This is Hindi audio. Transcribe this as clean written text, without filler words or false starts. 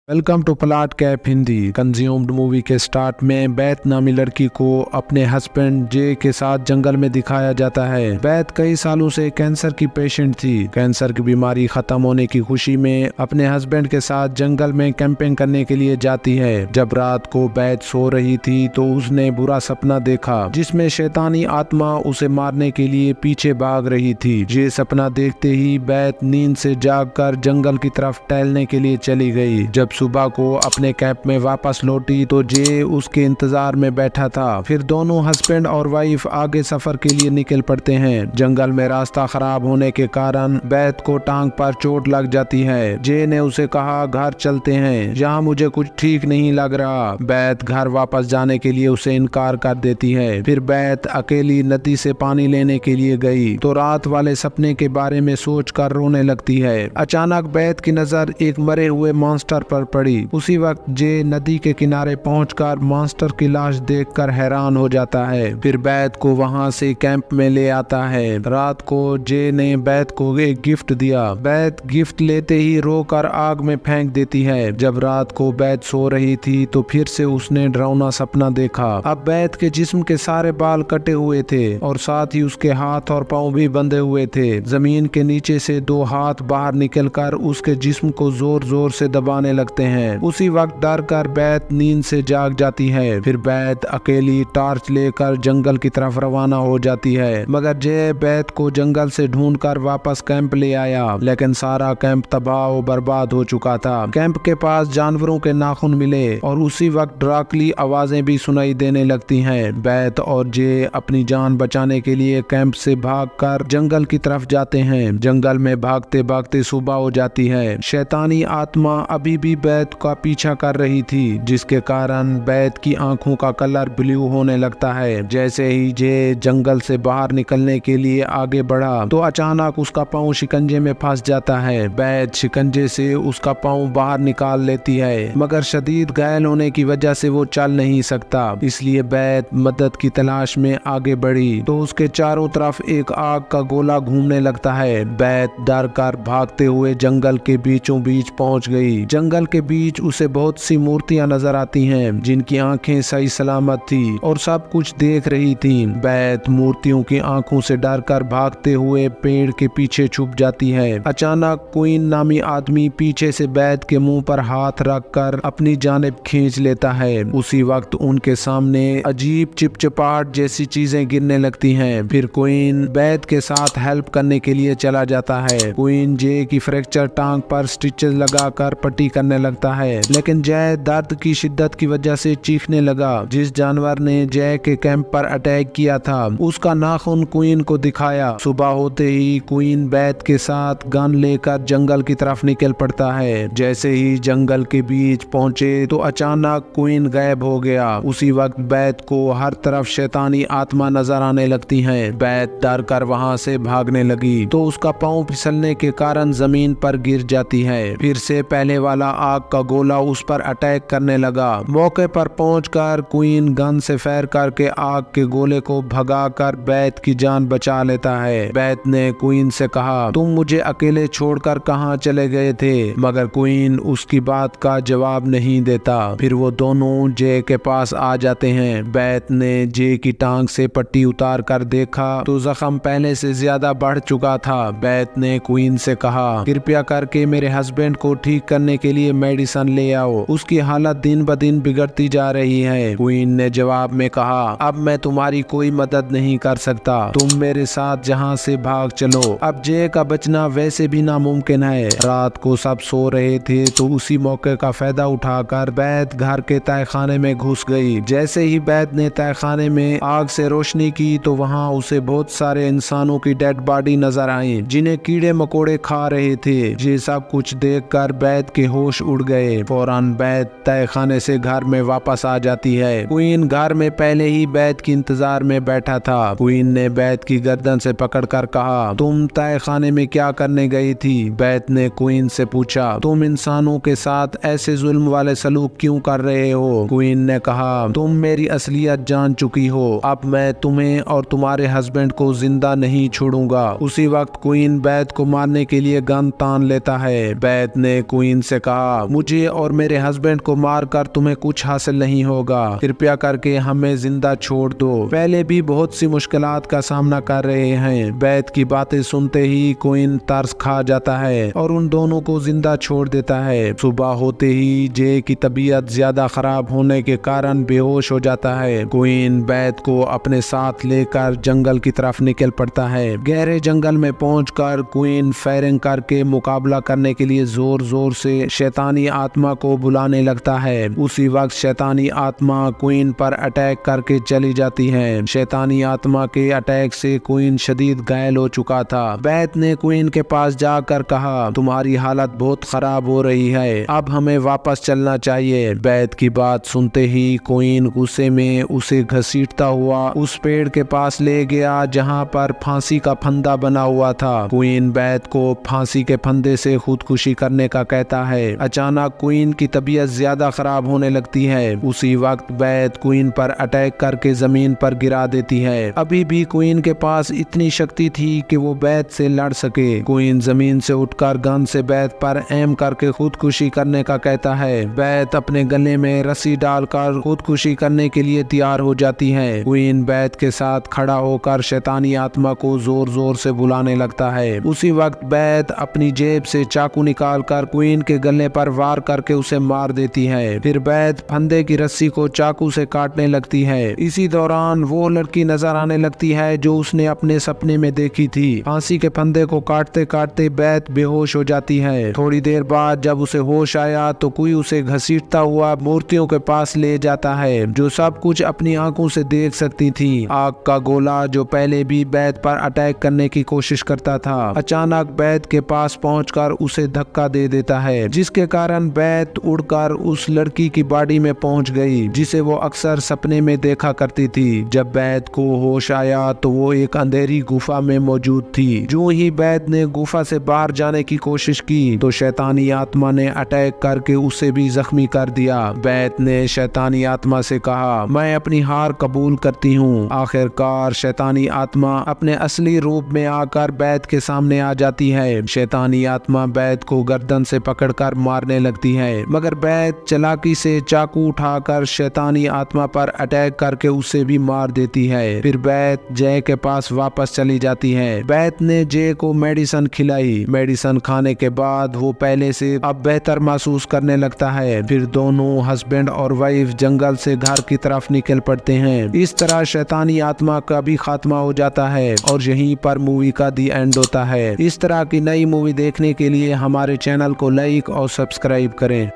Welcome to plot cap Hindi. Consumed movie के स्टार्ट में बैत नामी लड़की को अपने हस्बैंड जे के साथ जंगल में दिखाया जाता है। बैत कई सालों से कैंसर की पेशेंट थी। कैंसर की बीमारी खत्म होने की खुशी में अपने हस्बैंड के साथ जंगल में कैंपिंग करने के लिए जाती है। जब रात को बैत सो रही थी तो उसने बुरा सपना देखा जिसमें शैतानी आत्मा उसे मारने के लिए पीछे भाग रही थी। ये सपना देखते ही बैत नींद से जागकर जंगल की तरफ टहलने के लिए चली गई। जब सुबह को अपने कैंप में वापस लौटी तो जे उसके इंतजार में बैठा था। फिर दोनों हस्बैंड और वाइफ आगे सफर के लिए निकल पड़ते हैं। जंगल में रास्ता खराब होने के कारण बैत को टांग पर चोट लग जाती है। जे ने उसे कहा घर चलते हैं, यहाँ मुझे कुछ ठीक नहीं लग रहा। बैत घर वापस जाने के लिए उसे इनकार कर देती है। फिर बैत अकेली नदी से पानी लेने के लिए गई तो रात वाले सपने के बारे में सोचकर रोने लगती है। अचानक बैत की नजर एक मरे हुए मॉन्स्टर पर पड़ी। उसी वक्त जे नदी के किनारे पहुंचकर मॉन्स्टर की लाश देखकर हैरान हो जाता है। फिर बैत को वहां से कैंप में ले आता है। रात को जे ने बैत को एक गिफ्ट दिया। बैत गिफ्ट लेते ही रोकर आग में फेंक देती है। जब रात को बैत सो रही थी तो फिर से उसने डरावना सपना देखा। अब बैत के जिस्म के सारे बाल कटे हुए थे और साथ ही उसके हाथ और पांव भी बंधे हुए थे। जमीन के नीचे से दो हाथ बाहर निकलकर उसके जिस्म को जोर जोर से दबाने लगते हैं। उसी वक्त डर कर बैत नींद से जाग जाती है। फिर बैत अकेली टॉर्च लेकर जंगल की तरफ रवाना हो जाती है। मगर जय बैत को जंगल से ढूंढकर वापस कैंप ले आया, लेकिन सारा कैंप तबाह और बर्बाद हो चुका था। कैंप के पास जानवरों के नाखून मिले और उसी वक्त डरावनी आवाजें भी सुनाई देने लगती हैं। बैत और जय अपनी जान बचाने के लिए कैंप से भागकर जंगल की तरफ जाते हैं। जंगल में भागते भागते सुबह हो जाती है। शैतानी आत्मा अभी भी बैत का पीछा कर रही थी, जिसके कारण बैत की आंखों का कलर ब्लू होने लगता है। जैसे ही जे जंगल से बाहर निकलने के लिए आगे बढ़ा तो अचानक उसका पांव शिकंजे में फंस जाता है। बैत शिकंजे से उसका पांव बाहर निकाल लेती है, मगर शदीद घायल होने की वजह से वो चल नहीं सकता। इसलिए बैत मदद की तलाश में आगे बढ़ी तो उसके चारों तरफ एक आग का गोला घूमने लगता है। बैत डर कर भागते हुए जंगल के बीचों बीच पहुंच गई। जंगल के बीच उसे बहुत सी मूर्तियां नजर आती हैं जिनकी आंखें सही सलामत थी और सब कुछ देख रही थी। बैत मूर्तियों की आंखों से डरकर भागते हुए पेड़ के पीछे छुप जाती है। अचानक क्वीन नामी आदमी पीछे से बैत के मुंह पर हाथ रखकर अपनी जानिब खींच लेता है। उसी वक्त उनके सामने अजीब चिपचिपाहट जैसी चीजें गिरने लगती हैं। फिर क्वीन बैत के साथ हेल्प करने के लिए चला जाता है। क्वीन जे की फ्रैक्चर टांग पर स्टिचेस लगाकर पट्टी करने लगता है, लेकिन जय दर्द की शिद्दत की वजह से चीखने लगा। जिस जानवर ने जय के कैंप पर अटैक किया था उसका नाखून क्वीन को दिखाया। सुबह होते ही क्वीन बैत के साथ गन लेकर जंगल की तरफ निकल पड़ता है। जैसे ही जंगल के बीच पहुंचे तो अचानक क्वीन गायब हो गया। उसी वक्त बैत को हर तरफ शैतानी आत्मा नजर आने लगती है। बैत डर कर वहां से भागने लगी तो उसका पांव फिसलने के कारण जमीन पर गिर जाती है। फिर से पहले वाला आग का गोला उस पर अटैक करने लगा। मौके पर पहुंचकर क्वीन गन से फायर करके आग के गोले को भगाकर बैत की जान बचा लेता है। बैत ने क्वीन से कहा, तुम मुझे अकेले छोड़कर कहां चले गए थे? मगर क्वीन उसकी बात का जवाब नहीं देता। फिर वो दोनों जे के पास आ जाते हैं। बैत ने जे की टांग से पट्टी उतार कर देखा तो जख्म पहले से ज्यादा बढ़ चुका था। बैत ने क्वीन से कहा, कृपया करके मेरे हस्बैंड को ठीक करने के लिए मेडिसिन ले आओ, उसकी हालत दिन ब दिन बिगड़ती जा रही है। क्वीन ने जवाब में कहा, अब मैं तुम्हारी कोई मदद नहीं कर सकता, तुम मेरे साथ जहां से भाग चलो। अब जे का बचना वैसे भी नामुमकिन है। रात को सब सो रहे थे तो उसी मौके का फायदा उठाकर बैत घर के तहखाने में घुस गई। जैसे ही बैत ने तहखाने में आग से रोशनी की तो वहाँ उसे बहुत सारे इंसानों की डेड बॉडी नजर आई जिन्हें कीड़े मकोड़े खा रहे थे। ये सब कुछ देखकर बैत के होश उड़ गए। फौरन बैत तहखाने से घर में वापस आ जाती है। क्वीन घर में पहले ही बैत की इंतजार में बैठा था। क्वीन ने बैत की गर्दन से पकड़कर कहा, तुम तहखाने में क्या करने गई थी? बैत ने क्वीन से पूछा, तुम इंसानों के साथ ऐसे जुल्म वाले सलूक क्यों कर रहे हो? क्वीन ने कहा, तुम मेरी असलियत जान चुकी हो, अब मैं तुम्हें और तुम्हारे हस्बैंड को जिंदा नहीं छोड़ूंगा। उसी वक्त क्वीन बैत को मारने के लिए गन तान लेता है। बैत ने क्वीन से कहा, मुझे और मेरे हस्बैंड को मारकर तुम्हें कुछ हासिल नहीं होगा, कृपया करके हमें जिंदा छोड़ दो। पहले भी बहुत सी मुश्किलात का सामना कर रहे हैं। बैत की बातें सुनते ही क्वीन तरस खा जाता है और उन दोनों को जिंदा छोड़ देता है। सुबह होते ही जे की तबीयत ज्यादा खराब होने के कारण बेहोश हो जाता है। क्वीन बैत को अपने साथ लेकर जंगल की तरफ निकल पड़ता है। गहरे जंगल में पहुंचकर क्वीन फायरिंग करके मुकाबला करने के लिए जोर जोर से शैतानी आत्मा को बुलाने लगता है। उसी वक्त शैतानी आत्मा क्वीन पर अटैक करके चली जाती है। शैतानी आत्मा के अटैक से क्वीन शदीद घायल हो चुका था। बैत ने क्वीन के पास जाकर कहा, तुम्हारी हालत बहुत खराब हो रही है, अब हमें वापस चलना चाहिए। बैत की बात सुनते ही क्वीन गुस्से में उसे घसीटता हुआ उस पेड़ के पास ले गया जहां पर फांसी का फंदा बना हुआ था। क्वीन बैत को फांसी के फंदे से खुदकुशी करने का कहता है। अचानक क्वीन की तबीयत ज्यादा खराब होने लगती है। उसी वक्त बैत क्वीन पर अटैक करके जमीन पर गिरा देती है। अभी भी क्वीन के पास इतनी शक्ति थी कि वो बैत से लड़ सके। क्वीन जमीन से उठकर गन से बैत पर एम करके खुदकुशी करने का कहता है। बैत अपने गले में रस्सी डालकर खुदकुशी करने के लिए तैयार हो जाती है। क्वीन बैत के साथ खड़ा होकर शैतानी आत्मा को जोर जोर से बुलाने लगता है। उसी वक्त बैत अपनी जेब से चाकू निकालकर क्वीन के गले पर वार करके उसे मार देती है। फिर बैत फंदे की रस्सी को चाकू से काटने लगती है। इसी दौरान वो लड़की नजर आने लगती है जो उसने अपने सपने में देखी थी। फांसी के फंदे को काटते काटते बैत बेहोश हो जाती है। थोड़ी देर बाद जब उसे होश आया तो कोई उसे घसीटता हुआ मूर्तियों के पास ले जाता है जो सब कुछ अपनी आंखों से देख सकती थी। आग का गोला जो पहले भी बैत पर अटैक करने की कोशिश करता था, अचानक बैत के पास पहुंचकर उसे धक्का दे देता है, जिसके कारण बैत उड़कर उस लड़की की बॉडी में पहुंच गई जिसे वो अक्सर सपने में देखा करती थी। जब बैत को होश आया तो वो एक अंधेरी गुफा में मौजूद थी। जो ही बैत ने गुफा से बाहर जाने की कोशिश की तो शैतानी आत्मा ने अटैक करके उसे भी जख्मी कर दिया। बैत ने शैतानी आत्मा से कहा, मैं अपनी हार कबूल करती हूँ। आखिरकार शैतानी आत्मा अपने असली रूप में आकर बैत के सामने आ जाती है। शैतानी आत्मा बैत को गर्दन से पकड़कर मारने लगती है, मगर बैत चालाकी से चाकू उठाकर शैतानी आत्मा पर अटैक करके उसे भी मार देती है। फिर बैत जय के पास वापस चली जाती है। बैत ने जय को मेडिसिन खिलाई। मेडिसिन खाने के बाद वो पहले से अब बेहतर महसूस करने लगता है। फिर दोनों हस्बैंड और वाइफ जंगल से घर की तरफ निकल पड़ते हैं। इस तरह शैतानी आत्मा का भी खात्मा हो जाता है और यहीं पर मूवी का दी एंड होता है। इस तरह की नई मूवी देखने के लिए हमारे चैनल को लाइक और सब्सक्राइब करें।